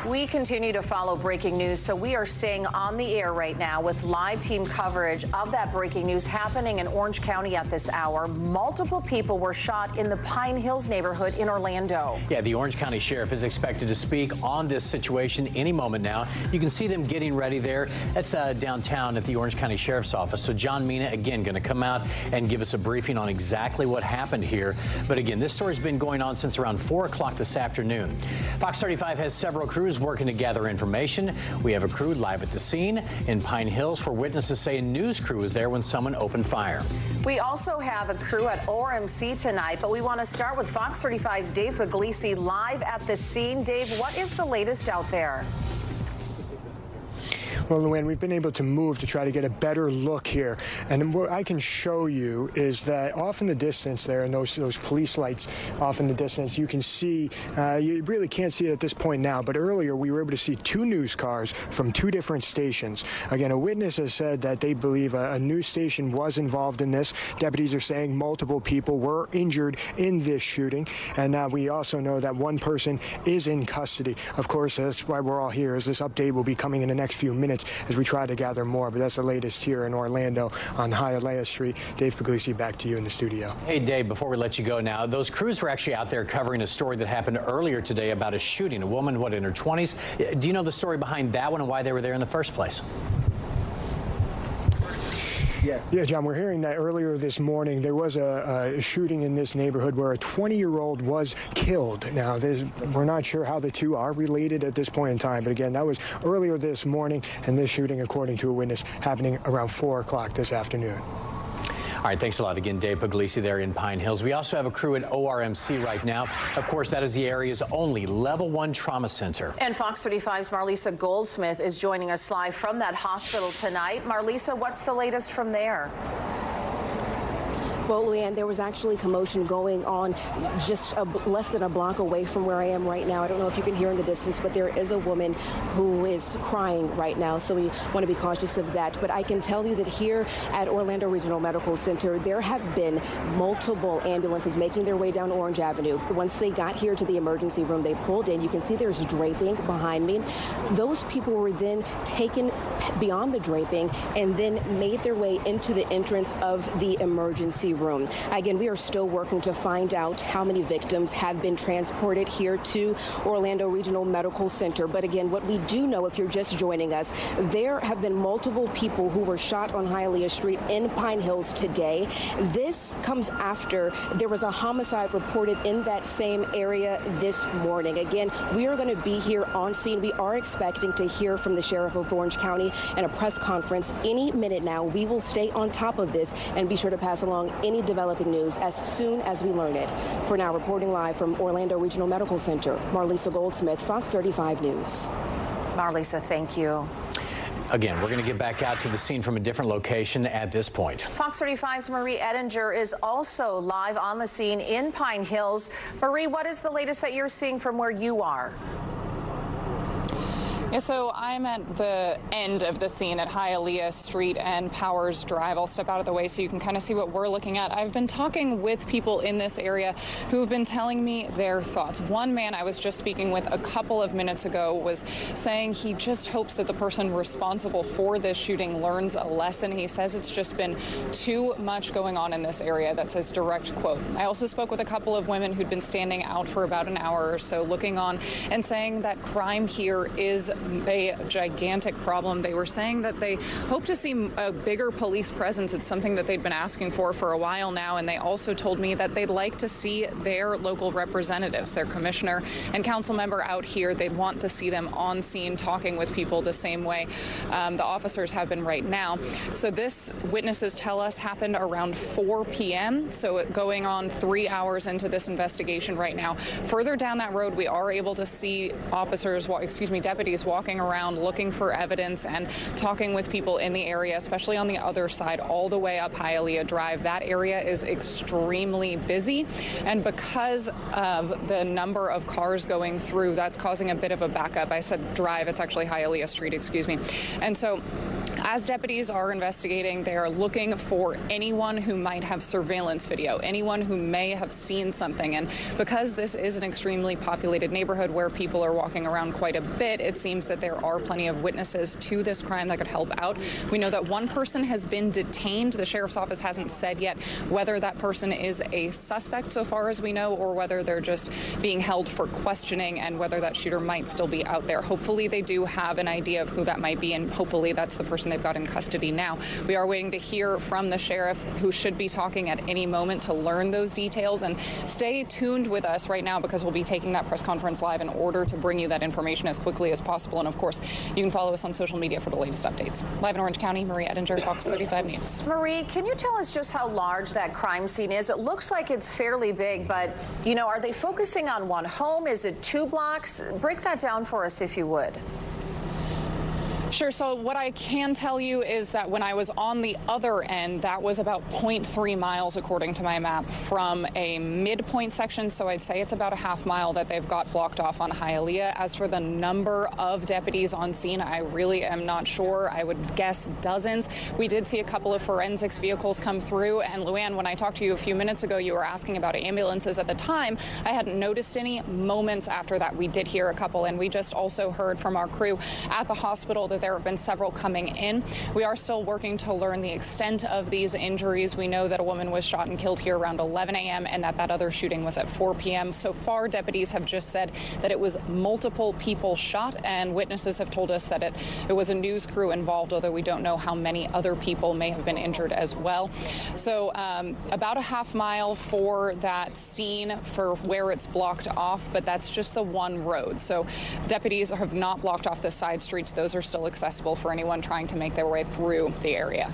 We continue to follow breaking news, so we are staying on the air right now with live team coverage of that breaking news happening in Orange County at this hour. Multiple people were shot in the Pine Hills neighborhood in Orlando. Yeah, the Orange County Sheriff is expected to speak on this situation any moment now. You can see them getting ready there. That's downtown at the Orange County Sheriff's Office. So John Mina, again, going to come out and give us a briefing on exactly what happened here. But again, this story's been going on since around 4 o'clock this afternoon. Fox 35 has several crews working to gather information. We have a crew live at the scene in Pine Hills where witnesses say a news crew was there when someone opened fire. We also have a crew at ORMC tonight, but we want to start with Fox 35's Dave Puglisi live at the scene. Dave, what is the latest out there? Well, Luann, we've been able to move to try to get a better look here. And what I can show you is that off in the distance there, and those police lights off in the distance, you can see, you really can't see it at this point now, but earlier we were able to see 2 news cars from 2 different stations. Again, a witness has said that they believe a news station was involved in this. Deputies are saying multiple people were injured in this shooting. And now we also know that one person is in custody. Of course, that's why we're all here, as this update will be coming in the next few minutes as we try to gather more. But that's the latest here in Orlando on Hialeah Street. Dave Puglisi, back to you in the studio. Hey, Dave, before we let you go now, those crews were actually out there covering a story that happened earlier today about a shooting. A woman, in her 20s. Do you know the story behind that one and why they were there in the first place? Yeah, John, we're hearing that earlier this morning there was a shooting in this neighborhood where a 20-year-old was killed. Now, we're not sure how the two are related at this point in time, but again, that was earlier this morning, and this shooting, according to a witness, happening around 4 o'clock this afternoon. All right, thanks a lot again, Dave Puglisi there in Pine Hills. We also have a crew at ORMC right now. Of course, that is the area's only Level 1 trauma center. And Fox 35's Marlisa Goldsmith is joining us live from that hospital tonight. Marlisa, what's the latest from there? Well, Leanne, there was actually commotion going on just less than a block away from where I am right now. I don't know if you can hear in the distance, but there is a woman who is crying right now, so we want to be cautious of that. But I can tell you that here at Orlando Regional Medical Center, there have been multiple ambulances making their way down Orange Avenue. Once they got here to the emergency room, they pulled in. You can see there's draping behind me. Those people were then taken beyond the draping and then made their way into the entrance of the emergency room. Again, we are still working to find out how many victims have been transported here to Orlando Regional Medical Center. But again, what we do know, if you're just joining us, there have been multiple people who were shot on Hialeah Street in Pine Hills today. This comes after there was a homicide reported in that same area this morning. Again, we are going to be here on scene. We are expecting to hear from the Sheriff of Orange County in a press conference any minute now. We will stay on top of this and be sure to pass along any developing news as soon as we learn it. For now, reporting live from Orlando Regional Medical Center, Marlisa Goldsmith, Fox 35 News. Marlisa, thank you. Again, we're going to get back out to the scene from a different location at this point. Fox 35's Marie Edinger is also live on the scene in Pine Hills. Marie, what is the latest that you're seeing from where you are? Yeah, so I'm at the end of the scene at Hialeah Street and Powers Drive. I'll step out of the way so you can kind of see what we're looking at. I've been talking with people in this area who've been telling me their thoughts. One man I was just speaking with a couple of minutes ago was saying he just hopes that the person responsible for this shooting learns a lesson. He says it's just been too much going on in this area. That's his direct quote. I also spoke with a couple of women who'd been standing out for about an hour or so looking on and saying that crime here is a gigantic problem. They were saying that they hope to see a bigger police presence. It's something that they'd been asking for a while now, and they also told me that they'd like to see their local representatives, their commissioner and council member out here. They'd want to see them on scene talking with people the same way the officers have been right now. So this, witnesses tell us, happened around 4 p.m., so going on 3 hours into this investigation right now. Further down that road, we are able to see deputies walking around looking for evidence and talking with people in the area, especially on the other side, all the way up Hialeah Drive. That area is extremely busy, and because of the number of cars going through, that's causing a bit of a backup. I said drive, it's actually Hialeah Street, excuse me. And so As deputies are investigating, they are looking for anyone who might have surveillance video, anyone who may have seen something. And because this is an extremely populated neighborhood where people are walking around quite a bit, it seems that there are plenty of witnesses to this crime that could help out. We know that one person has been detained. The sheriff's office hasn't said yet whether that person is a suspect so far as we know, or whether they're just being held for questioning and whether that shooter might still be out there. Hopefully they do have an idea of who that might be, and hopefully that's the person they've got in custody now. We are waiting to hear from the sheriff, who should be talking at any moment, to learn those details. And stay tuned with us right now, because we'll be taking that press conference live in order to bring you that information as quickly as possible. And of course, you can follow us on social media for the latest updates. Live in Orange County, Marie Edinger, Fox 35 News. Marie, can you tell us just how large that crime scene is? It looks like it's fairly big, but, you know, are they focusing on one home? Is it 2 blocks? Break that down for us, if you would. Sure. So what I can tell you is that when I was on the other end, that was about 0.3 miles, according to my map, from a midpoint section. So I'd say it's about a half mile that they've got blocked off on Hialeah. As for the number of deputies on scene, I really am not sure. I would guess dozens. We did see a couple of forensics vehicles come through. And Luann, when I talked to you a few minutes ago, you were asking about ambulances. At the time, I hadn't noticed any. Moments after that, we did hear a couple. And we just also heard from our crew at the hospital that there have been several coming in. We are still working to learn the extent of these injuries. We know that a woman was shot and killed here around 11 a.m. and that other shooting was at 4 p.m. So far, deputies have just said that it was multiple people shot, and witnesses have told us that it was a news crew involved, although we don't know how many other people may have been injured as well. So about a half mile for that scene for where it's blocked off, but that's just the one road. So deputies have not blocked off the side streets. Those are still accessible for anyone trying to make their way through the area.